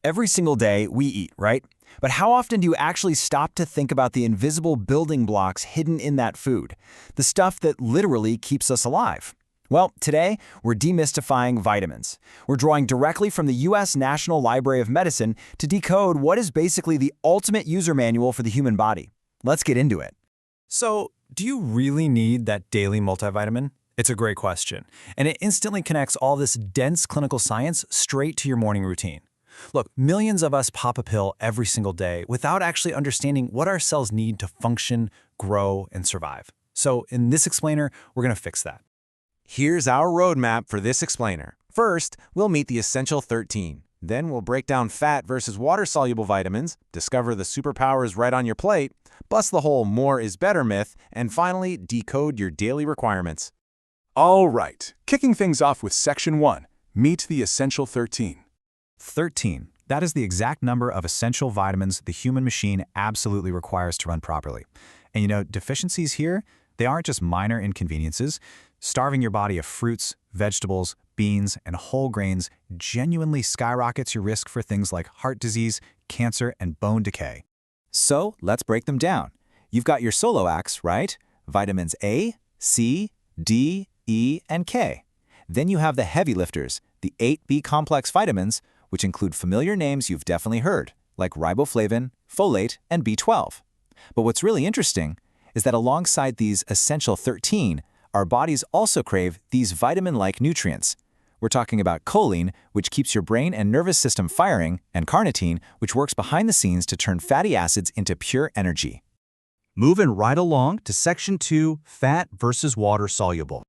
Every single day, we eat, right? But how often do you actually stop to think about the invisible building blocks hidden in that food? The stuff that literally keeps us alive? Well, today, we're demystifying vitamins. We're drawing directly from the U.S. National Library of Medicine to decode what is basically the ultimate user manual for the human body. Let's get into it. So, do you really need that daily multivitamin? It's a great question, and it instantly connects all this dense clinical science straight to your morning routine. Look, millions of us pop a pill every single day without actually understanding what our cells need to function, grow, and survive. So in this explainer, we're going to fix that. Here's our roadmap for this explainer. First, we'll meet the essential 13. Then we'll break down fat versus water-soluble vitamins, discover the superpowers right on your plate, bust the whole more is better myth, and finally, decode your daily requirements. All right, kicking things off with Section 1, meet the essential 13. 13. That is the exact number of essential vitamins the human machine absolutely requires to run properly. And you know, deficiencies here, they aren't just minor inconveniences. Starving your body of fruits, vegetables, beans, and whole grains genuinely skyrockets your risk for things like heart disease, cancer, and bone decay. So let's break them down. You've got your solo acts, right? Vitamins A, C, D, E, and K. Then you have the heavy lifters, the 8 B-complex vitamins, which include familiar names you've definitely heard, like riboflavin, folate, and B12. But what's really interesting is that alongside these essential 13, our bodies also crave these vitamin-like nutrients. We're talking about choline, which keeps your brain and nervous system firing, and carnitine, which works behind the scenes to turn fatty acids into pure energy. Moving right along to Section 2, fat versus water-soluble.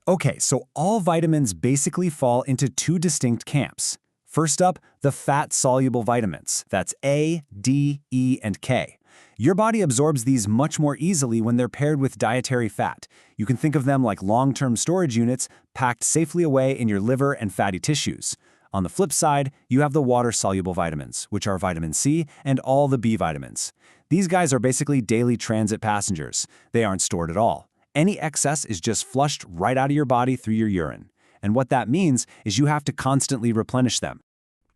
Okay, so all vitamins basically fall into two distinct camps. First up, the fat-soluble vitamins. That's A, D, E, and K. Your body absorbs these much more easily when they're paired with dietary fat. You can think of them like long-term storage units packed safely away in your liver and fatty tissues. On the flip side, you have the water-soluble vitamins, which are vitamin C and all the B vitamins. These guys are basically daily transit passengers. They aren't stored at all. Any excess is just flushed right out of your body through your urine. And what that means is you have to constantly replenish them.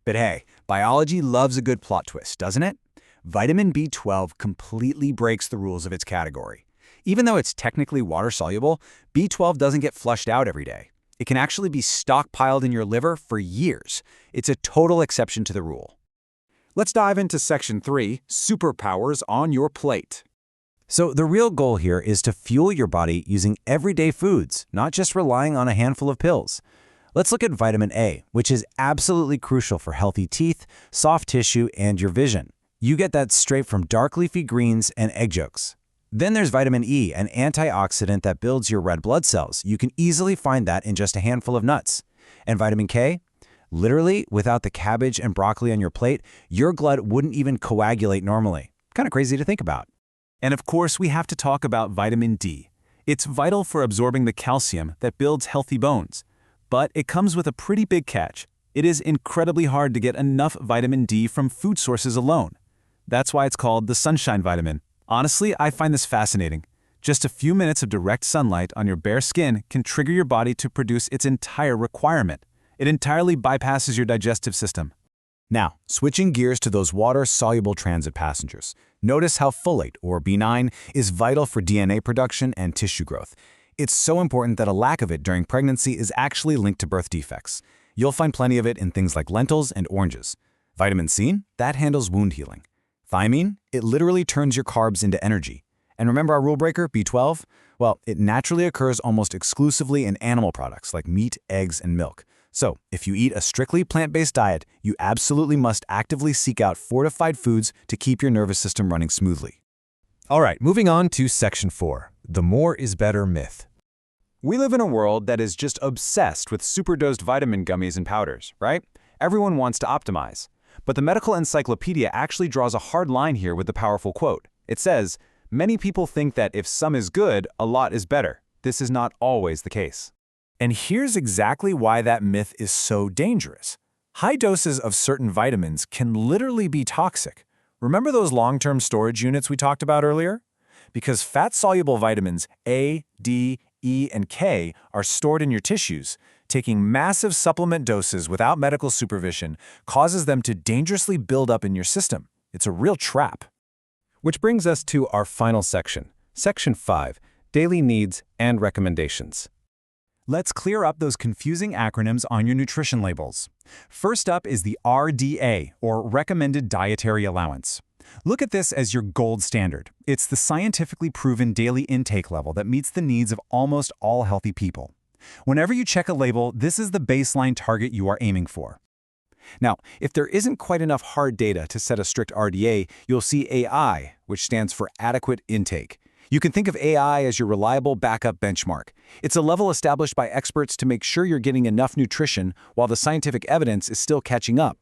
But hey, biology loves a good plot twist, doesn't it? Vitamin B12 completely breaks the rules of its category. Even though it's technically water-soluble, B12 doesn't get flushed out every day. It can actually be stockpiled in your liver for years. It's a total exception to the rule. Let's dive into Section 3, superpowers on your plate. So the real goal here is to fuel your body using everyday foods, not just relying on a handful of pills. Let's look at vitamin A, which is absolutely crucial for healthy teeth, soft tissue, and your vision. You get that straight from dark leafy greens and egg yolks. Then there's vitamin E, an antioxidant that builds your red blood cells. You can easily find that in just a handful of nuts. And vitamin K? Literally, without the cabbage and broccoli on your plate, your blood wouldn't even coagulate normally. Kind of crazy to think about. And of course, we have to talk about vitamin D. It's vital for absorbing the calcium that builds healthy bones. But it comes with a pretty big catch. It is incredibly hard to get enough vitamin D from food sources alone. That's why it's called the sunshine vitamin. Honestly, I find this fascinating. Just a few minutes of direct sunlight on your bare skin can trigger your body to produce its entire requirement. It entirely bypasses your digestive system. Now, switching gears to those water-soluble transit passengers. Notice how folate, or B9, is vital for DNA production and tissue growth. It's so important that a lack of it during pregnancy is actually linked to birth defects. You'll find plenty of it in things like lentils and oranges. Vitamin C, that handles wound healing. Thiamine, it literally turns your carbs into energy. And remember our rule breaker, B12? Well, it naturally occurs almost exclusively in animal products like meat, eggs, and milk. So, if you eat a strictly plant-based diet, you absolutely must actively seek out fortified foods to keep your nervous system running smoothly. All right, moving on to Section 4, the more is better myth. We live in a world that is just obsessed with superdosed vitamin gummies and powders, right? Everyone wants to optimize. But the medical encyclopedia actually draws a hard line here with the powerful quote. It says, "Many people think that if some is good, a lot is better. This is not always the case." And here's exactly why that myth is so dangerous. High doses of certain vitamins can literally be toxic. Remember those long-term storage units we talked about earlier? Because fat-soluble vitamins A, D, E, and K are stored in your tissues, Taking massive supplement doses without medical supervision causes them to dangerously build up in your system. It's a real trap. Which brings us to our final section, Section 5, Daily Needs and Recommendations. Let's clear up those confusing acronyms on your nutrition labels. First up is the RDA, or Recommended Dietary Allowance. Look at this as your gold standard. It's the scientifically proven daily intake level that meets the needs of almost all healthy people. Whenever you check a label, this is the baseline target you are aiming for. Now, if there isn't quite enough hard data to set a strict RDA, you'll see AI, which stands for Adequate Intake. You can think of AI as your reliable backup benchmark. It's a level established by experts to make sure you're getting enough nutrition while the scientific evidence is still catching up.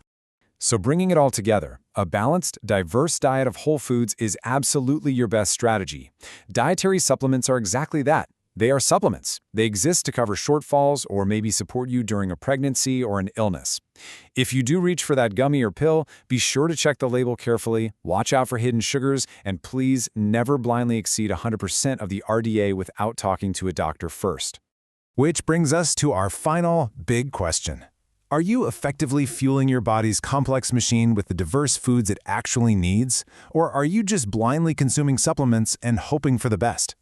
So bringing it all together, a balanced, diverse diet of whole foods is absolutely your best strategy. Dietary supplements are exactly that. They are supplements. They exist to cover shortfalls or maybe support you during a pregnancy or an illness. If you do reach for that gummy or pill, be sure to check the label carefully, watch out for hidden sugars, and please never blindly exceed 100% of the RDA without talking to a doctor first. Which brings us to our final big question. Are you effectively fueling your body's complex machine with the diverse foods it actually needs? Or are you just blindly consuming supplements and hoping for the best?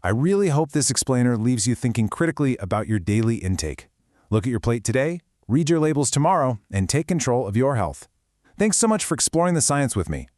I really hope this explainer leaves you thinking critically about your daily intake. Look at your plate today, read your labels tomorrow, and take control of your health. Thanks so much for exploring the science with me.